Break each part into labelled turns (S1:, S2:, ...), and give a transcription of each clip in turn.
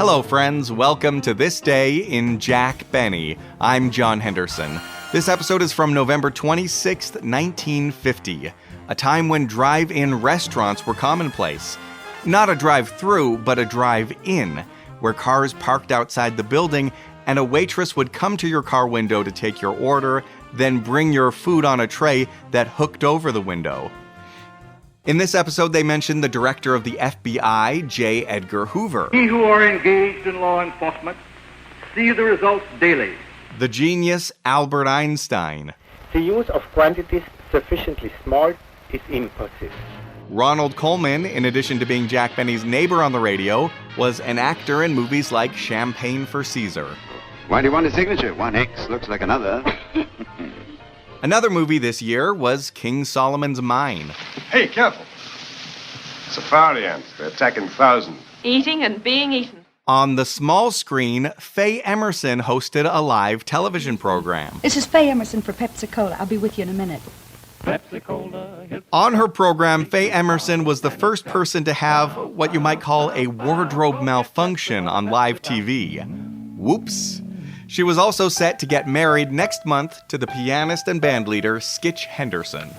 S1: Hello, friends. Welcome to This Day in Jack Benny. I'm John Henderson. This episode is from November 26th, 1950, a time when drive-in restaurants were commonplace. Not a drive-through, but a drive-in, where cars parked outside the building and a waitress would come to your car window to take your order, then bring your food on a tray that hooked over the window. In this episode, they mentioned the director of the FBI, J Edgar Hoover.
S2: We who are engaged in law enforcement see the results daily.
S1: The genius Albert Einstein.
S3: The use of quantities sufficiently small is impossible.
S1: Ronald Colman, in addition to being Jack Benny's neighbor on the radio, was an actor in movies like Champagne for Caesar.
S4: Why do you want a signature? One X looks like another.
S1: Another movie this year was King Solomon's Mine.
S5: Hey, careful. Safari ants. They're attacking thousands.
S6: Eating and being eaten.
S1: On the small screen, Faye Emerson hosted a live television program.
S7: This is Faye Emerson for Pepsi-Cola. I'll be with you in a minute.
S5: Pepsi-Cola.
S1: On her program, Faye Emerson was the first person to have what you might call a wardrobe malfunction on live TV. Whoops. She was also set to get married next month to the pianist and bandleader Skitch Henderson.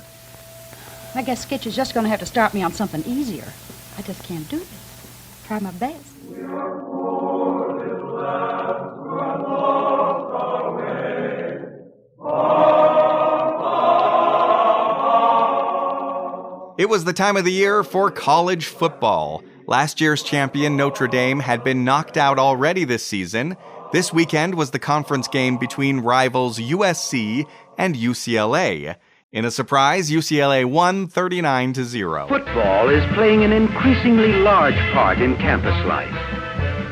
S7: I guess Skitch is just going to have to start me on something easier. I just can't do this. Try my best.
S1: It was the time of the year for college football. Last year's champion Notre Dame had been knocked out already this season. This weekend was the conference game between rivals USC and UCLA. In a surprise, UCLA won 39-0.
S8: Football is playing an increasingly large part in campus life.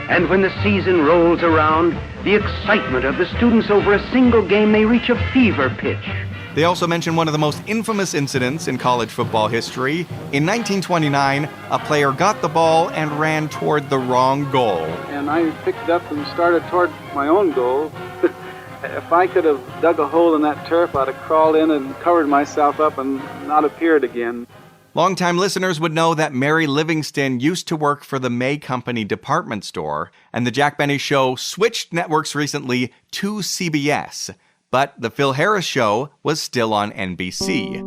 S8: And when the season rolls around, the excitement of the students over a single game may reach a fever pitch.
S1: They also mention one of the most infamous incidents in college football history. In 1929, a player got the ball and ran toward the wrong goal.
S9: And I picked it up and started toward my own goal. If I could have dug a hole in that turf, I'd have crawled in and covered myself up and not appeared again.
S1: Longtime listeners would know that Mary Livingston used to work for the May Company department store, and the Jack Benny Show switched networks recently to CBS. But the Phil Harris Show was still on NBC.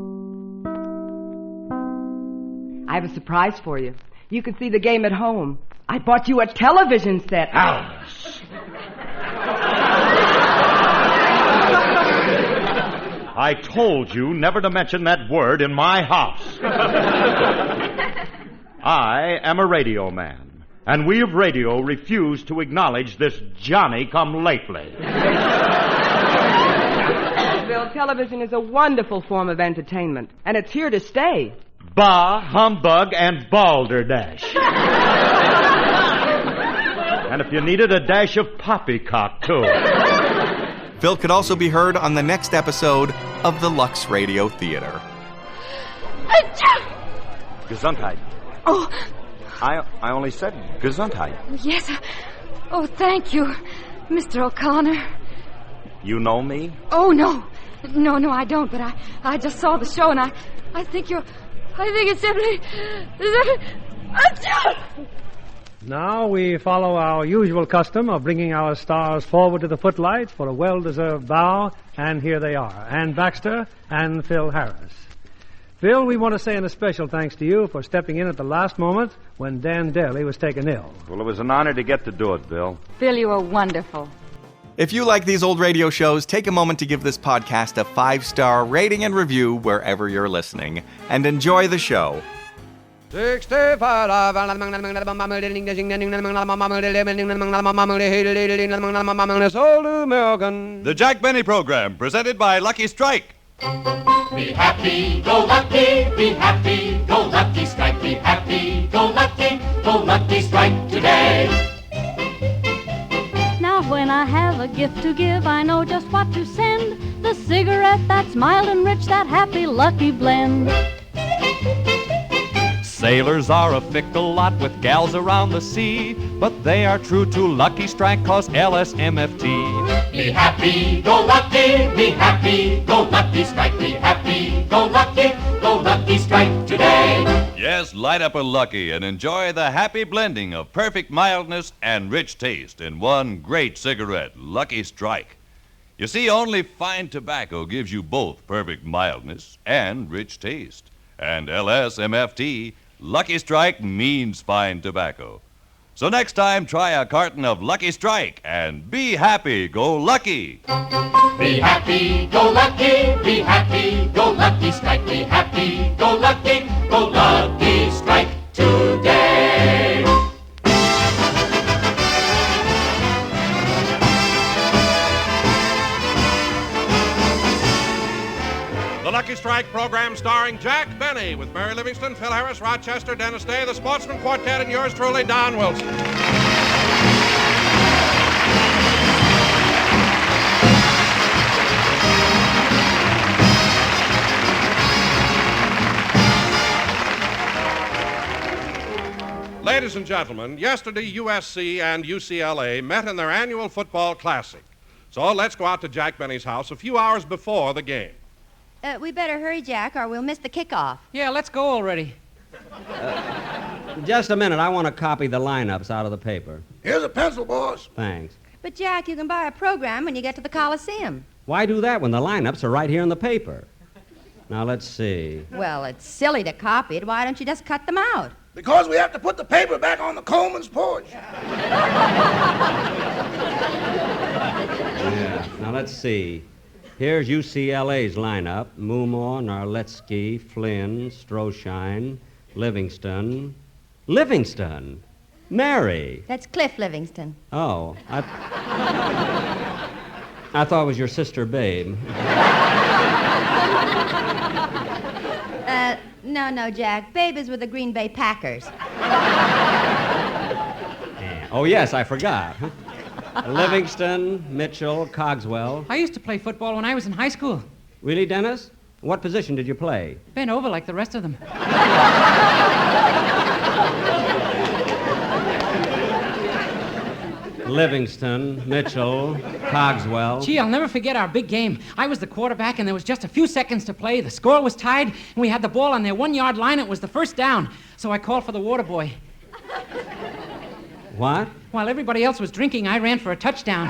S10: I have a surprise for you. You can see the game at home. I bought you a television set.
S5: Ouch!
S11: I told you never to mention that word in my house. I am a radio man, and we of radio refuse to acknowledge this Johnny-come-lately.
S10: Bill, television is a wonderful form of entertainment, and it's here to stay.
S11: Bah, humbug, and balderdash. And if you needed a dash of poppycock, too.
S1: Phil could also be heard on the next episode of the Lux Radio Theater.
S11: Gesundheit.
S12: Oh.
S11: I only said Gesundheit.
S12: Yes. Oh, thank you, Mr. O'Connor.
S11: You know me?
S12: Oh, no. No, I don't, but I just saw the show, and I think it's simply...
S13: Now we follow our usual custom of bringing our stars forward to the footlights for a well-deserved bow, and here they are, Ann Baxter and Phil Harris. Phil, we want to say a special thanks to you for stepping in at the last moment when Dan Daly was taken ill.
S11: Well, it was an honor to get to do it, Bill.
S12: Phil, you were wonderful.
S1: If you like these old radio shows, take a moment to give this podcast a 5-star rating and review wherever you're listening. And enjoy the show.
S14: The
S15: Jack Benny Program, presented by Lucky Strike.
S16: Be happy, go lucky, be happy, go lucky strike, be happy, go lucky strike today.
S17: Now when I have a gift to give, I know just what to send. The cigarette that's mild and rich, that happy, lucky blend.
S18: Sailors are a fickle lot with gals around the sea, but they are true to Lucky Strike, cause LSMFT.
S16: Be happy, go lucky strike, be happy, go lucky strike today.
S15: Yes, light up a Lucky and enjoy the happy blending of perfect mildness and rich taste in one great cigarette, Lucky Strike. You see, only fine tobacco gives you both perfect mildness and rich taste. And LSMFT, Lucky Strike means fine tobacco. So next time, try a carton of Lucky Strike and be happy, go Lucky.
S16: Be happy, go lucky, be happy, go Lucky Strike. Be happy, go Lucky Strike today.
S6: The Lucky Strike program starring Jack Benny with Mary Livingston, Phil Harris, Rochester, Dennis Day, the Sportsman Quartet, and yours truly, Don Wilson. Ladies and gentlemen, yesterday USC and UCLA met in their annual football classic. So let's go out to Jack Benny's house a few hours before the game.
S14: We better hurry, Jack, or we'll miss the kickoff.
S19: Yeah, let's go already.
S20: Just a minute. I want to copy the lineups out of the paper.
S21: Here's a pencil, boss.
S20: Thanks.
S14: But, Jack, you can buy a program when you get to the Coliseum.
S20: Why do that when the lineups are right here in the paper? Now, let's see.
S14: Well, it's silly to copy it. Why don't you just cut them out?
S21: Because we have to put the paper back on the Colman's porch.
S20: Yeah. Now, let's see. Here's UCLA's lineup. Mumor, Narletsky, Flynn, Stroshine, Livingston. Livingston? Mary.
S14: That's Cliff Livingston.
S20: Oh, I thought it was your sister, Babe.
S14: No, Jack. Babe is with the Green Bay Packers.
S20: Oh, yes, I forgot. Livingston, Mitchell, Cogswell.
S19: I used to play football when I was in high school.
S20: Really, Dennis? What position did you play?
S19: Bent over like the rest of them.
S20: Livingston, Mitchell, Cogswell.
S19: Gee, I'll never forget our big game. I was the quarterback, and there was just a few seconds to play. The score was tied, and we had the ball on their 1-yard line. It was the first down. So I called for the water boy.
S20: What?
S19: While everybody else was drinking, I ran for a touchdown.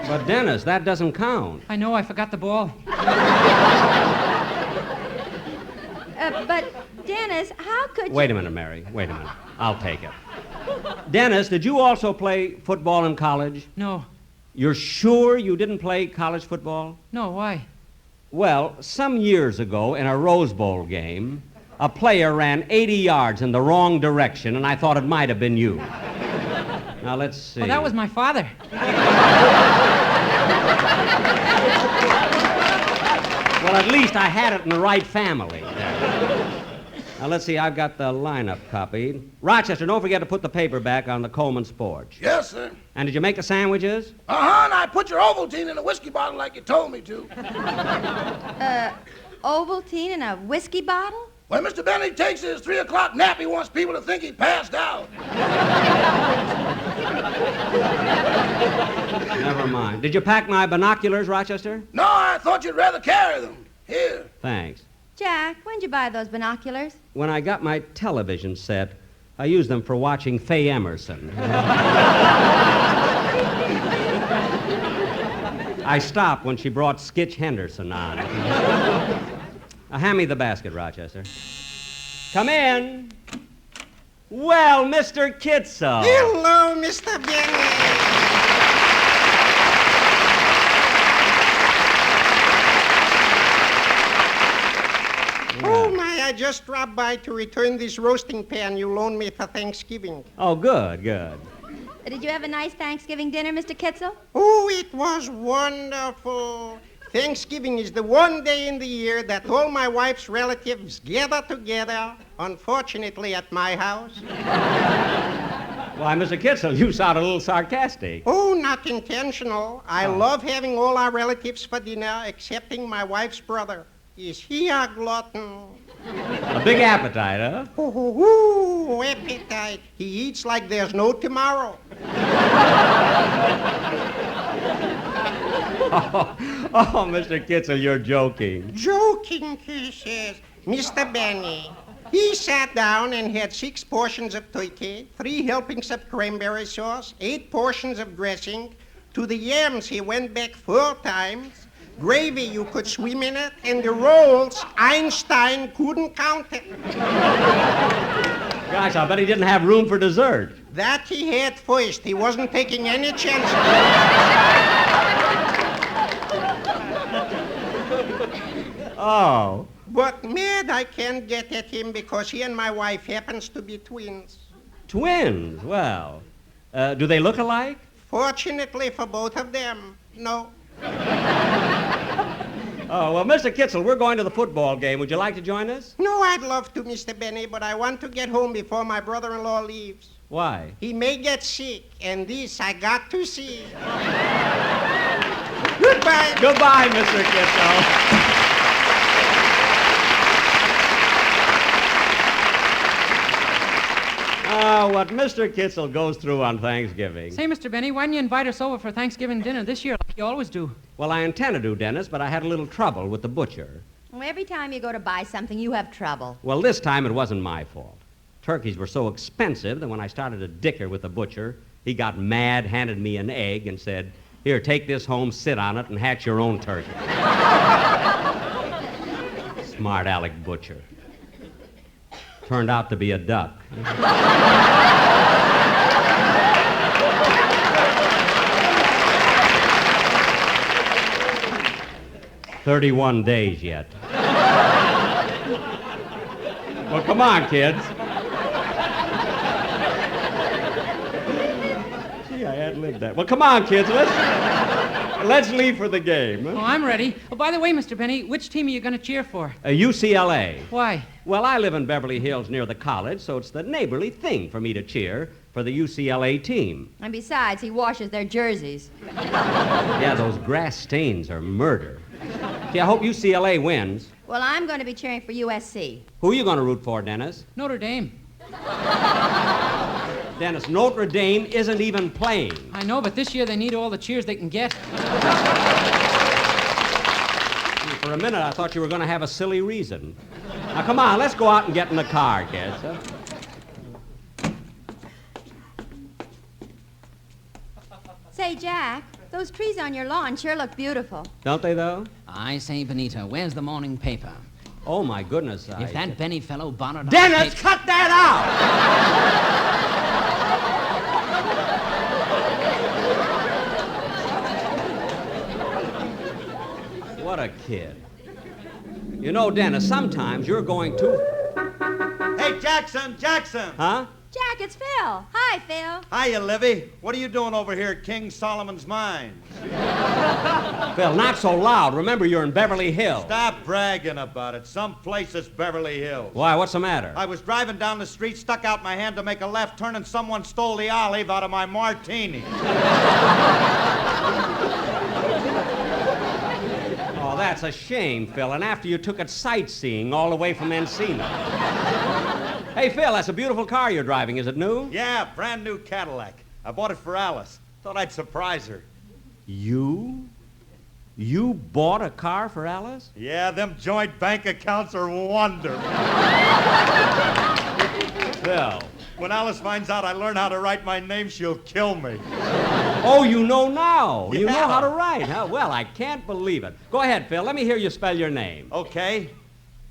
S20: But, Dennis, that doesn't count.
S19: I know, I forgot the ball.
S14: But, Dennis, how could you...
S20: Wait a minute, Mary. Wait a minute. I'll take it. Dennis, did you also play football in college?
S19: No.
S20: You're sure you didn't play college football?
S19: No, why?
S20: Well, some years ago in a Rose Bowl game, a player ran 80 yards in the wrong direction, and I thought it might have been you. Now, let's see.
S19: Well, that was my father.
S20: Well, at least I had it in the right family. Now, let's see. I've got the lineup copied. Rochester, don't forget to put the paper back on the Colman's porch.
S21: Yes, sir.
S20: And did you make the sandwiches?
S21: And I put your Ovaltine in a whiskey bottle like you told me to.
S14: Ovaltine in a whiskey bottle?
S21: When Mr. Benny takes his 3 o'clock nap, he wants people to think he passed out.
S20: Never mind. Did you pack my binoculars, Rochester?
S21: No, I thought you'd rather carry them. Here.
S20: Thanks.
S14: Jack, when'd you buy those binoculars?
S20: When I got my television set, I used them for watching Faye Emerson. I stopped when she brought Skitch Henderson on. Hand me the basket, Rochester. Come in. Well, Mr. Kitzel.
S22: Hello, Mr. Benny. Oh, my, I just dropped by to return this roasting pan you loaned me for Thanksgiving.
S20: Oh, good, good.
S14: Did you have a nice Thanksgiving dinner, Mr. Kitzel?
S22: Oh, it was wonderful. Thanksgiving is the one day in the year that all my wife's relatives gather together, unfortunately at my house.
S20: Why, Mr. Kitzel, you sound a little sarcastic.
S22: Oh, not intentional. I love having all our relatives for dinner, excepting my wife's brother. Is he a glutton?
S20: A big appetite, huh?
S22: Oh, appetite. He eats like there's no tomorrow.
S20: Oh, Mr. Kitzel, you're joking.
S22: Joking, he says. Mr. Benny. He sat down and had 6 portions of turkey, 3 helpings of cranberry sauce, 8 portions of dressing. To the yams, he went back 4 times. Gravy, you could swim in it. And the rolls, Einstein couldn't count it.
S20: Gosh, I bet he didn't have room for dessert.
S22: That he had first. He wasn't taking any chances.
S20: Oh.
S22: But mad I can't get at him because he and my wife happens to be twins.
S20: Twins? Well, do they look alike?
S22: Fortunately for both of them, no.
S20: Oh, well, Mr. Kitzel, we're going to the football game. Would you like to join us?
S22: No, I'd love to, Mr. Benny, but I want to get home before my brother-in-law leaves.
S20: Why?
S22: He may get sick, and this I got to see. Goodbye.
S20: Goodbye, Mr. Kitzel. Oh, what Mr. Kitzel goes through on Thanksgiving.
S19: Say, Mr. Benny, why didn't you invite us over for Thanksgiving dinner this year like you always do?
S20: Well, I intend to do, Dennis, but I had a little trouble with the butcher.
S14: Well, every time you go to buy something, you have trouble.
S20: Well, this time it wasn't my fault. Turkeys were so expensive that when I started to dicker with the butcher, he got mad, handed me an egg, and said, "Here, take this home, sit on it, and hatch your own turkey." Smart aleck butcher. Turned out to be a duck. 31 days yet. Well, come on, kids. Gee, I ad-libbed that. Well, come on, kids. Let's leave for the game.
S19: Oh, I'm ready. Oh, by the way, Mr. Benny, which team are you going to cheer for?
S20: UCLA.
S19: Why?
S20: Well, I live in Beverly Hills near the college, so it's the neighborly thing for me to cheer for the UCLA team.
S14: And besides, he washes their jerseys.
S20: Yeah, those grass stains are murder. Gee, I hope UCLA wins.
S14: Well, I'm going to be cheering for USC.
S20: Who are you going to root for, Dennis?
S19: Notre Dame.
S20: Dennis, Notre Dame isn't even playing.
S19: I know, but this year they need all the cheers they can get.
S20: For a minute, I thought you were going to have a silly reason. Now, come on, let's go out and get in the car, kids.
S14: Say, Jack, those trees on your lawn sure look beautiful.
S20: Don't they, though?
S19: I say, Benita, where's the morning paper?
S20: Oh, my goodness.
S19: If that Benny fellow bonnet...
S20: Dennis, cut that out! What a kid. You know, Dennis, sometimes you're going too...
S2: Hey, Jackson!
S20: Huh?
S14: Jack, it's Phil. Hi, Phil.
S2: Hiya, Livy. What are you doing over here at King Solomon's Mines?
S20: Phil, not so loud. Remember, you're in Beverly Hills.
S2: Stop bragging about it. Some place is Beverly Hills.
S20: Why, what's the matter?
S2: I was driving down the street, stuck out my hand to make a left turn, and someone stole the olive out of my martini.
S20: Oh, that's a shame, Phil. And after you took it sightseeing all the way from Encino. Hey, Phil, that's a beautiful car you're driving. Is it new?
S2: Yeah, brand new Cadillac. I bought it for Alice. Thought I'd surprise her.
S20: You? You bought a car for Alice?
S2: Yeah, them joint bank accounts are wonderful.
S20: Phil.
S2: When Alice finds out I learn how to write my name, she'll kill me.
S20: Oh, you know now.
S2: Yeah.
S20: You know how to write, huh? Well, I can't believe it. Go ahead, Phil. Let me hear you spell your name.
S2: Okay.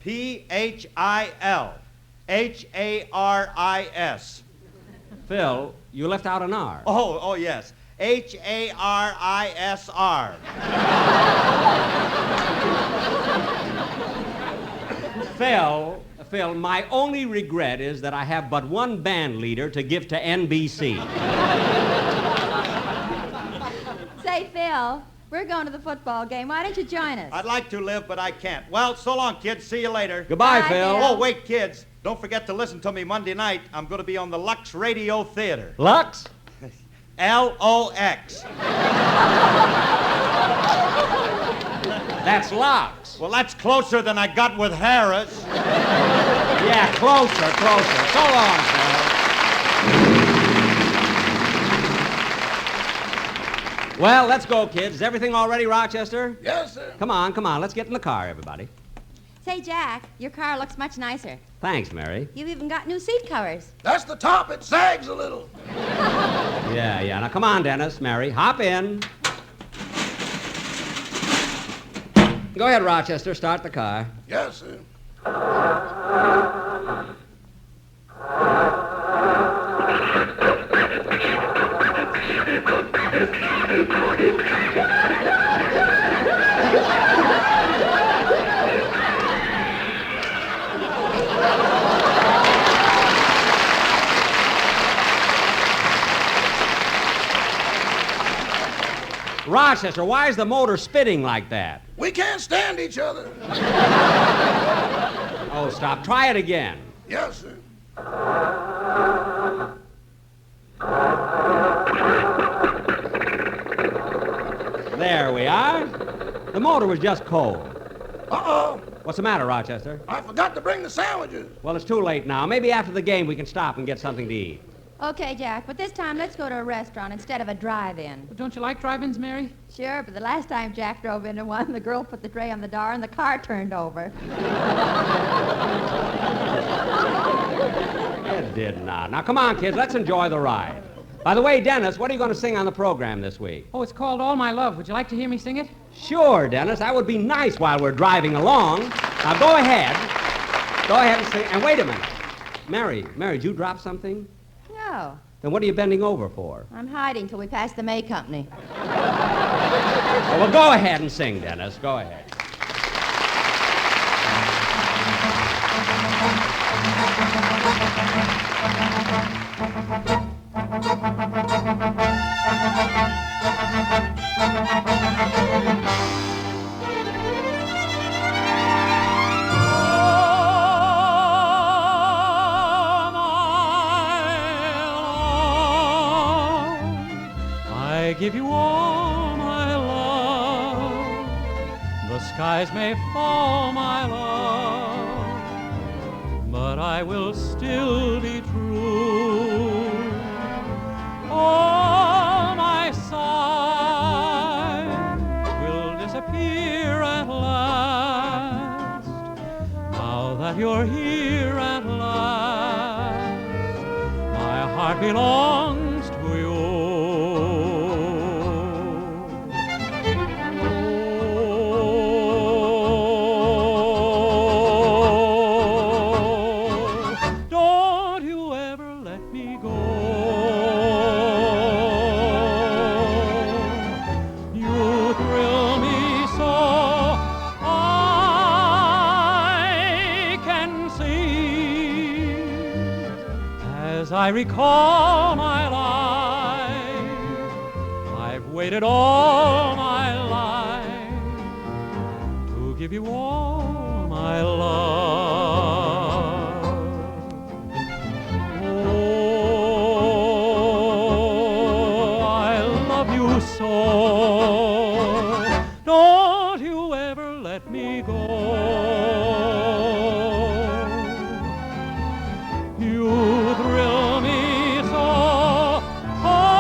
S2: Phil. Haris.
S20: Phil, you left out an R.
S2: Oh, yes. Harisr.
S20: Phil, my only regret is that I have but one band leader to give to NBC.
S14: Say, Phil, we're going to the football game. Why don't you join us?
S2: I'd like to, Liv, but I can't. Well, so long, kids. See you later.
S20: Goodbye,
S14: Bye,
S20: Phil.
S2: Oh, wait, kids. Don't forget to listen to me Monday night. I'm going to be on the Lux Radio Theater.
S20: Lux?
S2: L-O-X.
S20: That's Lux.
S2: Well, that's closer than I got with Harris.
S20: Yeah, closer. So long, Phil. Well, let's go, kids. Is everything all ready, Rochester?
S21: Yes, sir.
S20: Come on. Let's get in the car, everybody.
S14: Say, Jack, your car looks much nicer.
S20: Thanks, Mary.
S14: You've even got new seat covers.
S21: That's the top. It sags a little.
S20: Yeah. Now, come on, Dennis, Mary. Hop in. Go ahead, Rochester. Start the car.
S21: Yes, sir.
S20: Rochester, why is the motor spitting like that?
S21: We can't stand each other.
S20: Oh, stop. Try it again.
S21: Yes, sir.
S20: There we are. The motor was just cold.
S21: Uh-oh.
S20: What's the matter, Rochester?
S21: I forgot to bring the sandwiches.
S20: Well, it's too late now. Maybe after the game we can stop and get something to eat.
S14: Okay, Jack, but this time let's go to a restaurant instead of a drive-in.
S19: Well, don't you like drive-ins, Mary?
S14: Sure, but the last time Jack drove into one, the girl put the tray on the door and the car turned over.
S20: It did not. Now, come on, kids. Let's enjoy the ride. By the way, Dennis, what are you going to sing on the program this week?
S19: Oh, it's called All My Love. Would you like to hear me sing it?
S20: Sure, Dennis. That would be nice while we're driving along. Now, go ahead. Go ahead and sing. And wait a minute. Mary, did you drop something?
S14: No.
S20: Then what are you bending over for?
S14: I'm hiding till we pass the May Company.
S20: Well, go ahead and sing, Dennis. Go ahead.
S18: I give you all my love. The skies may fall, my love, but I will still be true. All my sighs will disappear at last. Now that you're here at last, my heart belongs to you. I recall my life, I've waited all my life to give you all my love. Oh, I love you so. Don't you ever let me go. You thrill me so, I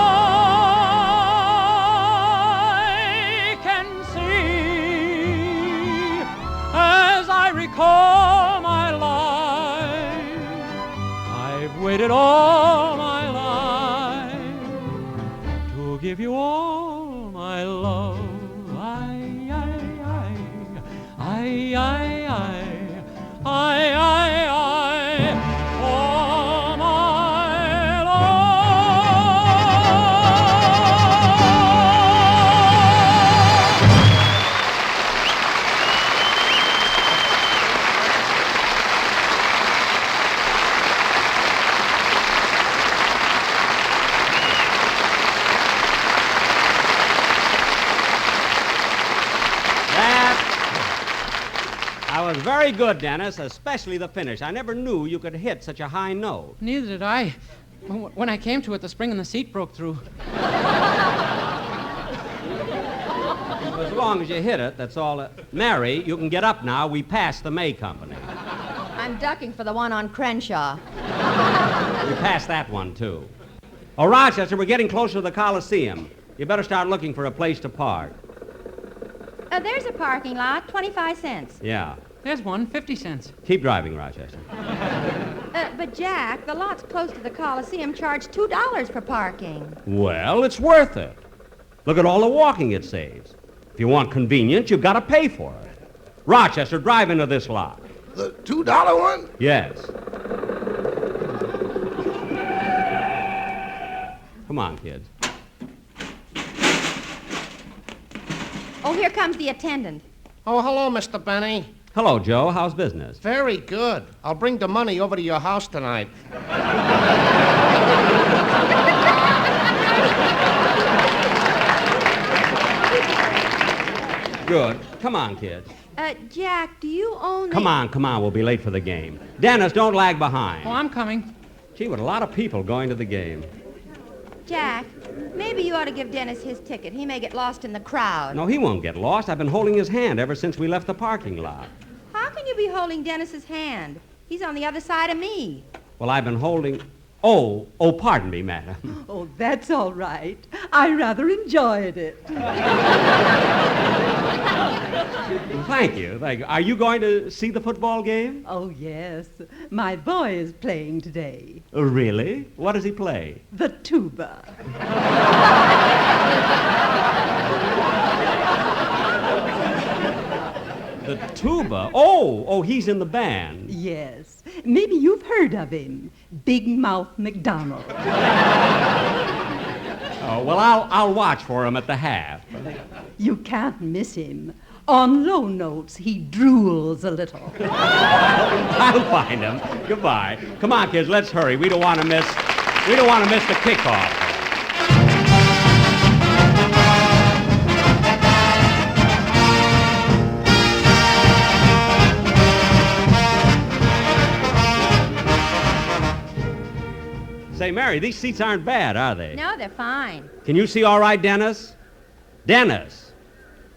S18: can see as I recall my life. I've waited all my life to give you all my love. All my
S20: That was very good, Dennis, especially the finish. I never knew you could hit such a high note.
S19: Neither did I. When I came to it, the spring in the seat broke through.
S20: As long as you hit it, that's all. Mary, you can get up now. We passed the May Company.
S14: I'm ducking for the one on Crenshaw.
S20: We passed that one, too. Oh, Rochester, we're getting closer to the Coliseum. You better start looking for a place to park.
S14: There's a parking lot, 25 cents.
S20: Yeah.
S19: There's one, 50 cents.
S20: Keep driving, Rochester.
S14: But, Jack, the lots close to the Coliseum charge $2 for parking.
S20: Well, it's worth it. Look at all the walking it saves. If you want convenience, you've got to pay for it. Rochester, drive into this lot.
S21: The $2 one?
S20: Yes. Come on, kids.
S14: Oh, here comes the attendant.
S21: Oh, hello, Mr. Benny.
S20: Hello, Joe. How's business?
S21: Very good. I'll bring the money over to your house tonight.
S20: Good. Come on, kids.
S14: Jack, do you own
S20: Come on. We'll be late for the game. Dennis, don't lag behind.
S19: Oh, I'm coming.
S20: Gee, what a lot of people going to the game.
S14: Jack, maybe you ought to give Dennis his ticket. He may get lost in the crowd.
S20: No, he won't get lost. I've been holding his hand ever since we left the parking lot.
S14: How can you be holding Dennis's hand? He's on the other side of me.
S20: Well, I've been holding... Oh, pardon me, madam.
S3: Oh, that's all right. I rather enjoyed it.
S20: Thank you. Are you going to see the football game?
S3: Oh, yes. My boy is playing today.
S20: Really? What does he play?
S3: The tuba.
S20: The tuba? Oh, he's in the band.
S3: Yes. Maybe you've heard of him. Big Mouth McDonald.
S20: Oh, well, I'll watch for him at the half.
S3: You can't miss him. On low notes, he drools a little.
S20: I'll find him. Goodbye. Come on, kids, let's hurry. We don't want to miss the kickoff. Say, Mary, these seats aren't bad, are they?
S14: No, they're fine.
S20: Can you see all right, Dennis? Dennis.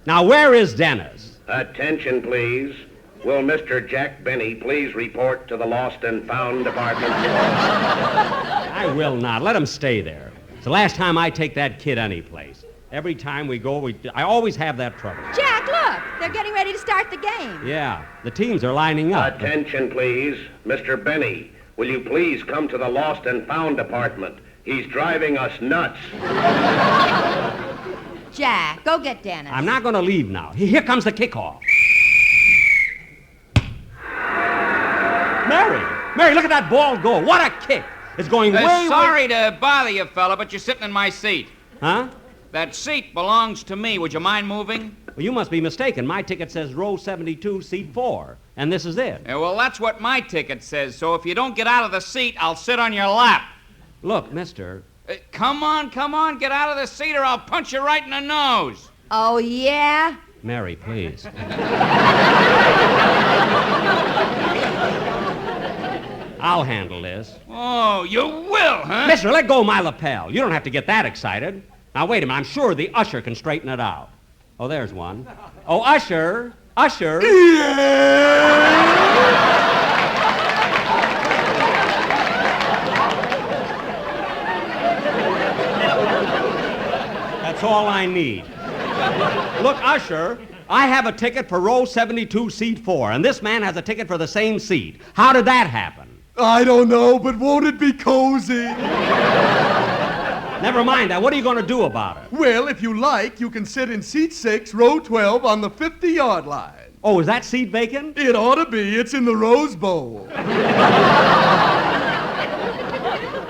S20: Now, where is Dennis?
S4: Attention, please. Will Mr. Jack Benny please report to the Lost and Found Department?
S20: I will not. Let him stay there. It's the last time I take that kid anyplace. Every time we go, I always have that trouble.
S14: Jack, look! They're getting ready to start the game.
S20: Yeah, the teams are lining up.
S4: Attention, please. Mr. Benny, will you please come to the Lost and Found Department? He's driving us nuts.
S14: Jack, go get Dennis.
S20: I'm not going to leave now. Here comes the kickoff. Mary, look at that ball go. What a kick. It's going way...
S23: Sorry to bother you, fella, but you're sitting in my seat.
S20: Huh?
S23: That seat belongs to me. Would you mind moving?
S20: Well, you must be mistaken. My ticket says row 72, seat 4, and this is it.
S23: Yeah, well, that's what my ticket says, so if you don't get out of the seat, I'll sit on your lap.
S20: Look, mister...
S23: Come on, get out of the seat or I'll punch you right in the nose.
S14: Oh, yeah?
S20: Mary, please. I'll handle this.
S23: Oh, you will, huh?
S20: Mister, let go of my lapel. You don't have to get that excited. Now, wait a minute. I'm sure the usher can straighten it out. Oh, there's one. Oh, usher. That's all I need. Look, usher, I have a ticket for row 72, seat 4, and this man has a ticket for the same seat. How did that happen?
S24: I don't know, but won't it be cozy?
S20: Never mind that. What are you going to do about it?
S24: Well, if you like, you can sit in seat 6, row 12, on the 50-yard line.
S20: Oh, is that seat vacant?
S24: It ought to be. It's in the Rose Bowl.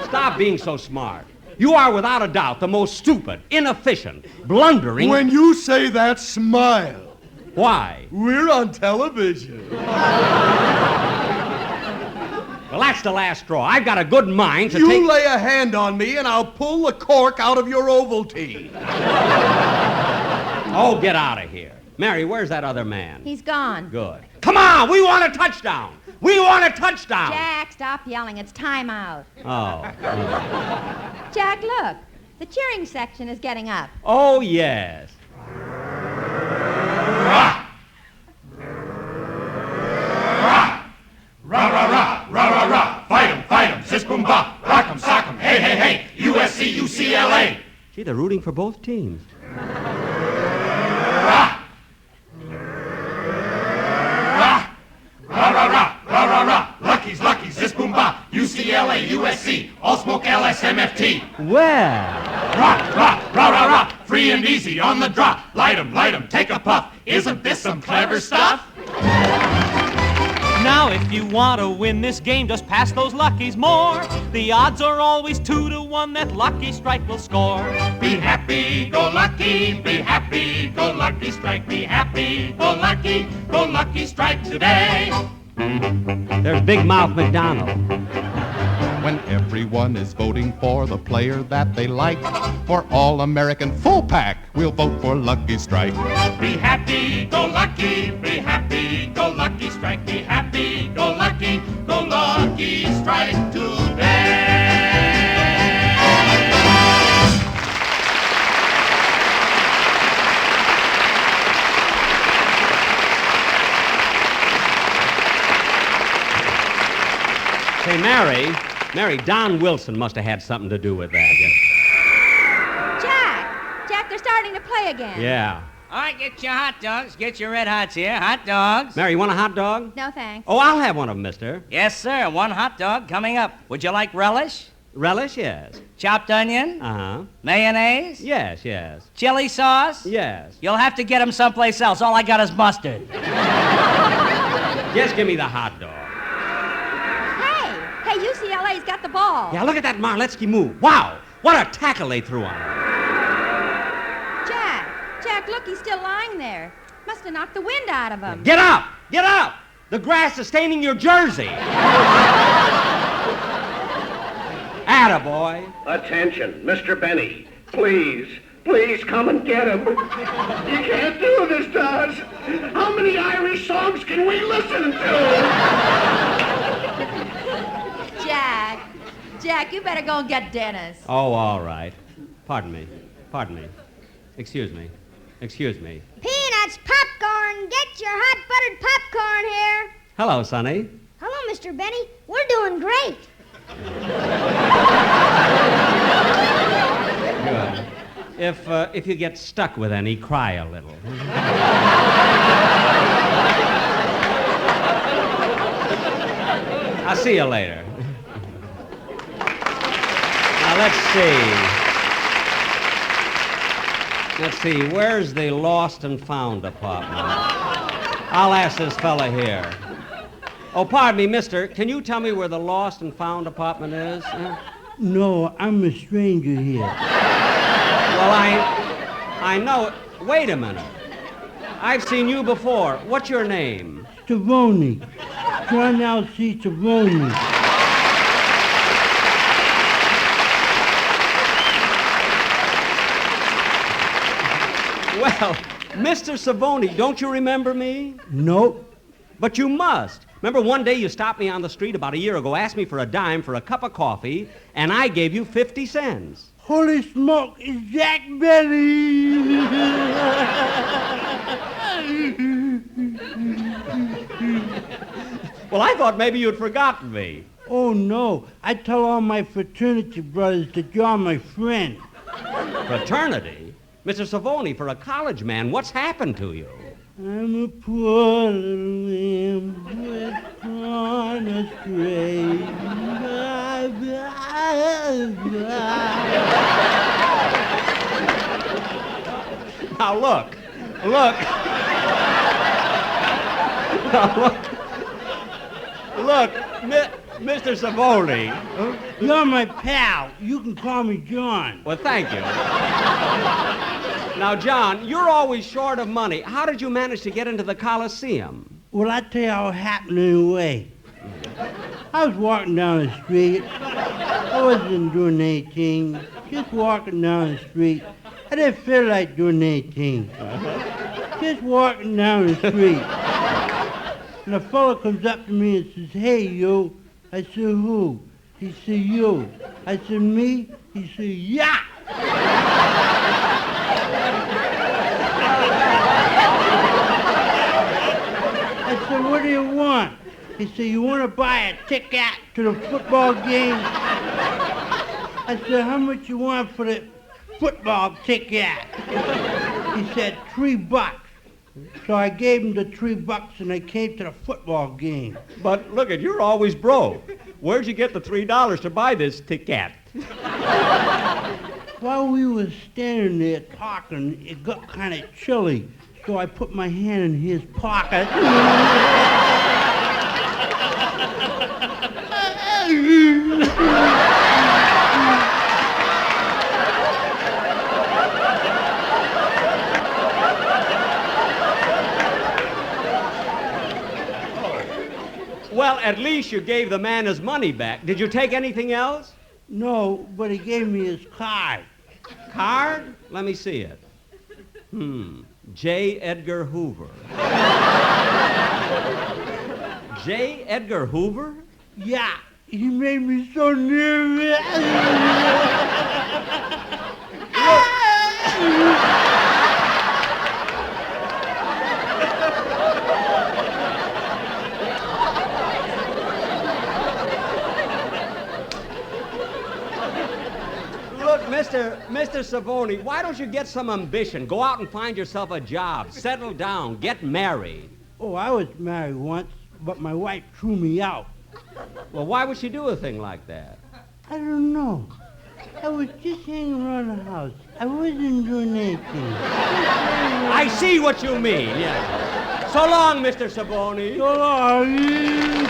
S20: Stop being so smart. You are, without a doubt, the most stupid, inefficient, blundering...
S24: When you say that, smile.
S20: Why?
S24: We're on television.
S20: Well, that's the last straw. I've got a good mind to
S24: You lay a hand on me, and I'll pull the cork out of your Ovaltine.
S20: Oh, get out of here. Mary, where's that other man?
S14: He's gone.
S20: Good. Come on, we want a touchdown. We want a touchdown.
S14: Jack, stop yelling. It's time out.
S20: Oh.
S14: Jack, look. The cheering section is getting up.
S20: Oh, yes.
S16: Rah, fight 'em, sis boom bop, rock 'em, sock 'em, hey, USC-UCLA.
S20: Gee, they're rooting for both teams.
S16: Lucky's, Lucky's, this boom bop. UCLA, USC, all smoke LSMFT.
S20: Well.
S16: Rock, rock, rah, rah, rah. Free and easy on the drop. Light 'em, take a puff. Isn't this some clever stuff?
S18: Now, if you want to win this game, just pass those Luckies more. The odds are always 2-1 that Lucky Strike will score.
S16: Be happy, go lucky, be happy, go lucky strike. Be happy, go lucky strike today.
S20: There's Big Mouth McDonald.
S5: When everyone is voting for the player that they like, for All-American full pack, we'll vote for Lucky Strike.
S16: Be happy, go lucky, be happy, go lucky strike. Be happy, go lucky strike today.
S20: Say, Mary, Don Wilson must have had something to do with that.
S14: Jack, they're starting to play again.
S20: Yeah.
S7: All right, get your hot dogs. Get your red hots here. Hot dogs.
S20: Mary, you want a hot dog?
S14: No, thanks.
S20: Oh, I'll have one of them, mister.
S7: Yes, sir. One hot dog coming up. Would you like relish?
S20: Relish, yes.
S7: Chopped onion?
S20: Uh-huh.
S7: Mayonnaise?
S20: Yes.
S7: Chili sauce?
S20: Yes.
S7: You'll have to get them someplace else. All I got is mustard.
S20: Just give me the hot dog.
S14: Hey, UCLA's got the ball.
S20: Yeah, look at that Marletsky move. Wow, what a tackle they threw on him.
S14: Jack, look, he's still lying there. Must have knocked the wind out of him.
S20: Get up! The grass is staining your jersey. Attaboy.
S4: Attention, Mr. Benny. Please come and get him.
S21: You can't do this to us. How many Irish songs can we listen to?
S14: Jack, you better go and get Dennis.
S20: Oh, all right. Pardon me. Excuse me.
S8: Peanuts, popcorn, get your hot buttered popcorn here.
S20: Hello, Sonny.
S8: Hello, Mr. Benny. We're doing great.
S20: Good. If you get stuck with any, cry a little. I'll see you later. Now, let's see, where's the lost and found department? I'll ask this fella here. Oh, pardon me, mister, can you tell me where the lost and found department is?
S9: No, I'm a stranger here.
S20: Well, I know. Wait a minute. I've seen you before. What's your name?
S9: Savoni. John L.C. Savoni.
S20: Well, Mr. Savoni, don't you remember me?
S9: Nope.
S20: But you must. Remember one day you stopped me on the street about a year ago, asked me for a dime for a cup of coffee, and I gave you 50 cents.
S9: Holy smoke, it's Jack Benny!
S20: Well, I thought maybe you'd forgotten me.
S9: Oh, no. I tell all my fraternity brothers that you're my friend.
S20: Fraternity? Mr. Savoni, for a college man, what's happened to you?
S9: I'm a poor little lamb who's gone astray.
S20: Now look. Look, Mr. Savoni.
S9: You're my pal. You can call me John.
S20: Well, thank you. Now, John, you're always short of money. How did you manage to get into the Coliseum?
S9: Well, I tell you how it happened anyway. I was walking down the street. I wasn't doing anything. Just walking down the street. I didn't feel like doing anything. Just walking down the street. And a fellow comes up to me and says, "Hey, you." I said, "Who?" He said, "You." I said, "Me?" He said, "Yeah." I said, "What do you want?" He said, "You want to buy a ticket to the football game?" I said, "How much you want for the football ticket. He said $3. So I gave him the $3 and I came to the football game.
S20: But look at, you're always broke. Where'd you get the $3 to buy this ticket?
S9: While we was standing there talking, it got kind of chilly. So I put my hand in his pocket.
S20: Well, at least you gave the man his money back. Did you take anything else?
S9: No, but he gave me his card.
S20: Card? Let me see it. J Edgar Hoover. J Edgar Hoover?
S9: Yeah, he made me so nervous.
S20: Mr. Savoni, why don't you get some ambition? Go out and find yourself a job. Settle down. Get married.
S9: Oh, I was married once, but my wife threw me out.
S20: Well, why would she do a thing like that?
S9: I don't know. I was just hanging around the house. I wasn't doing anything.
S20: I see what you mean, yeah. So long, Mr. Savoni.
S9: So long.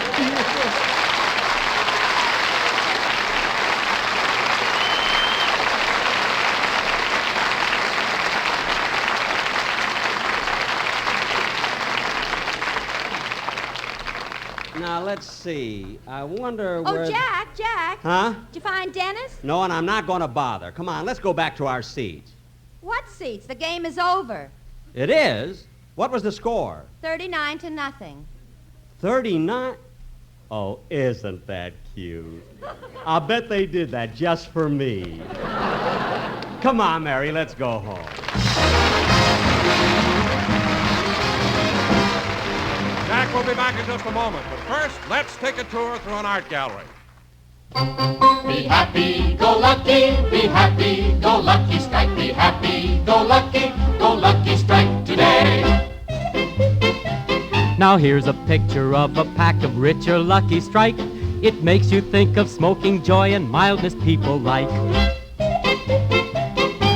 S20: Now, let's see. I wonder where...
S14: Oh, Jack.
S20: Huh?
S14: Did you find Dennis?
S20: No, and I'm not going to bother. Come on, let's go back to our seats.
S14: What seats? The game is over.
S20: It is? What was the score?
S14: 39-0.
S20: 39? Oh, isn't that cute? I'll bet they did that just for me. Come on, Mary, let's go home.
S6: Jack will be back in just a moment, but first, let's take a tour through an art gallery.
S16: Be happy, go lucky, be happy, go lucky strike, be happy, go lucky strike today.
S18: Now here's a picture of a pack of rich or Lucky Strike. It makes you think of smoking joy and mildness people like.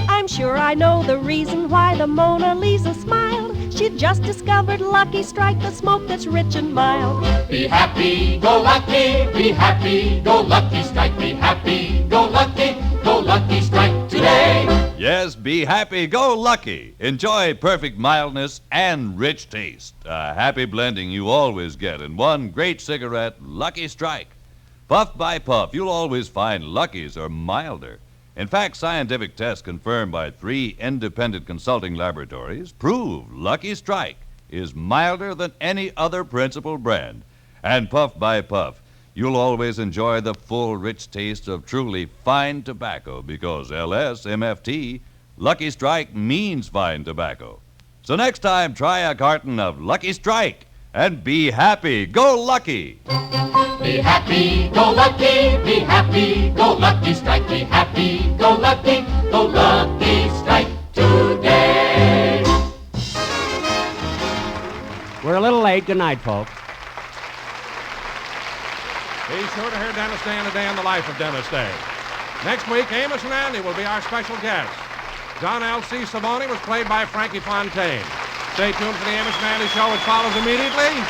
S17: I'm sure I know the reason why the Mona Lisa smiled. She'd just discovered Lucky Strike, the smoke that's rich and mild.
S16: Be happy, go lucky, be happy, go lucky strike, be happy, go lucky strike today.
S15: Yes, be happy, go lucky. Enjoy perfect mildness and rich taste. A happy blending you always get in one great cigarette, Lucky Strike. Puff by puff, you'll always find Luckies are milder. In fact, scientific tests confirmed by 3 independent consulting laboratories prove Lucky Strike is milder than any other principal brand. And puff by puff, you'll always enjoy the full, rich taste of truly fine tobacco because LS-MFT, Lucky Strike means fine tobacco. So next time, try a carton of Lucky Strike and be happy. Go lucky!
S16: Be happy, go lucky, be happy, go lucky strike, be happy, go lucky strike today.
S20: We're a little late. Good night, folks.
S6: Be sure to hear Dennis Day and a Day in the Life of Dennis Day. Next week, Amos and Andy will be our special guests. John L.C. Savoni was played by Frankie Fontaine. Stay tuned for the Amos and Andy Show, which follows immediately.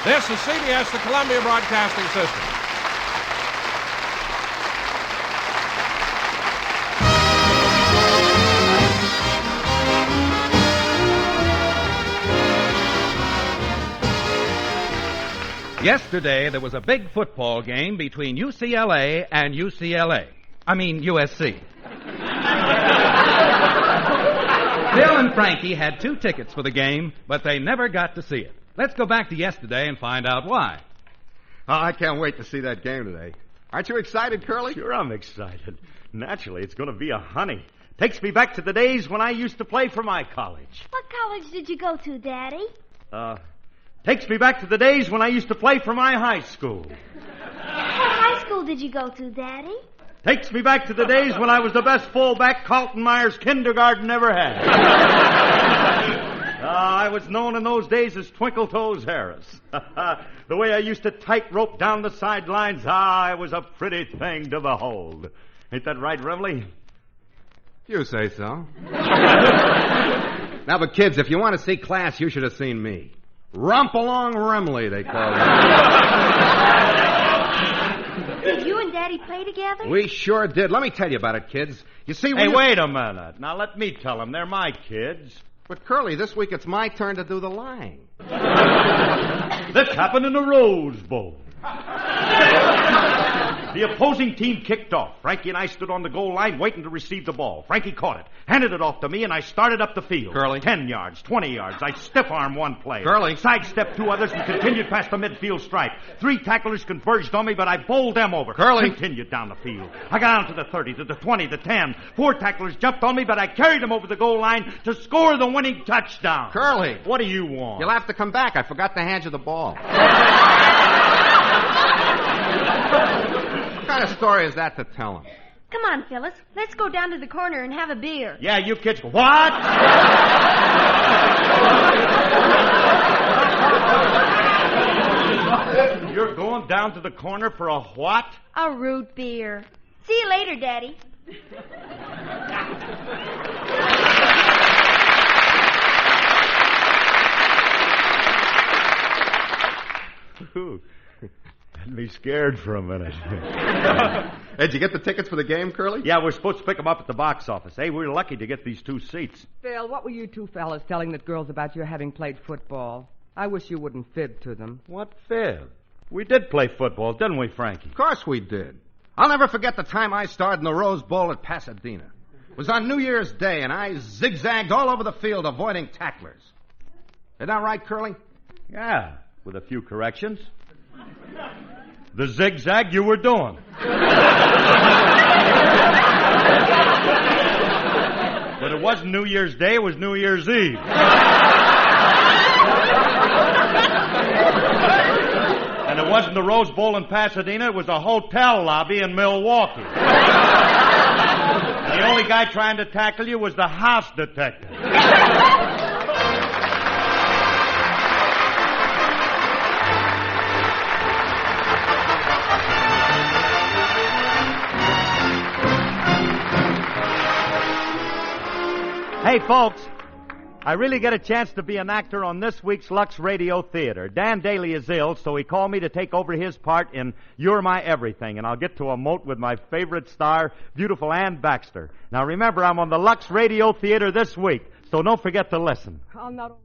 S6: This is CBS, the Columbia Broadcasting System.
S10: Yesterday, there was a big football game between UCLA and UCLA. I mean, USC. Bill and Frankie had 2 tickets for the game, but they never got to see it. Let's go back to yesterday and find out why.
S11: Oh, I can't wait to see that game today. Aren't you excited, Curly?
S12: Sure, I'm excited. Naturally, it's going to be a honey. Takes me back to the days when I used to play for my college.
S8: What college did you go to, Daddy?
S12: Takes me back to the days when I used to play for my high school.
S8: What high school did you go to, Daddy?
S12: Takes me back to the days when I was the best fullback Carlton Myers kindergarten ever had. I was known in those days as Twinkle Toes Harris. The way I used to tightrope down the sidelines, it was a pretty thing to behold. Ain't that right, Remley?
S11: You say so. Now, but kids, if you want to see class, you should have seen me. Rump along Remley, they call it.
S8: Did you and Daddy play together?
S11: We sure did. Let me tell you about it, kids. You see,
S12: Hey, wait a minute. Now, let me tell them. They're my kids.
S11: But, Curly, this week it's my turn to do the lying.
S12: This happened in the Rose Bowl. The opposing team kicked off. Frankie and I stood on the goal line waiting to receive the ball. Frankie caught it, handed it off to me, and I started up the field.
S11: Curly.
S12: 10 yards, 20 yards. I stiff-armed one player.
S11: Curly.
S12: Sidestepped two others and continued past the midfield stripe. 3 tacklers converged on me, but I bowled them over.
S11: Curly.
S12: Continued down the field. I got down to the 30, to the 20, the 10. 4 tacklers jumped on me, but I carried them over the goal line to score the winning touchdown.
S11: Curly.
S12: What do you want?
S11: You'll have to come back. I forgot to hand you the ball. What kind of story is that to tell him?
S8: Come on, Phyllis. Let's go down to the corner and have a beer.
S12: Yeah, you kids. What? You're going down to the corner for a what?
S8: A root beer. See you later, Daddy.
S12: Ooh, had me scared for a minute.
S11: Hey, did you get the tickets for the game, Curly?
S12: Yeah, we're supposed to pick them up at the box office. Hey, we're lucky to get these 2 seats.
S1: Phil, what were you two fellas telling the girls about your having played football? I wish you wouldn't fib to them.
S12: What fib? We did play football, didn't we, Frankie?
S11: Of course we did. I'll never forget the time I starred in the Rose Bowl at Pasadena. It was on New Year's Day, and I zigzagged all over the field avoiding tacklers. Isn't that right, Curly?
S12: Yeah, with a few corrections. The zigzag you were doing. But it wasn't New Year's Day, it was New Year's Eve. And it wasn't the Rose Bowl in Pasadena, it was a hotel lobby in Milwaukee. And the only guy trying to tackle you was the house detective. Hey, folks, I really get a chance to be an actor on this week's Lux Radio Theater. Dan Daly is ill, so he called me to take over his part in You're My Everything, and I'll get to emote with my favorite star, beautiful Ann Baxter. Now, remember, I'm on the Lux Radio Theater this week, so don't forget to listen.
S1: I'll not...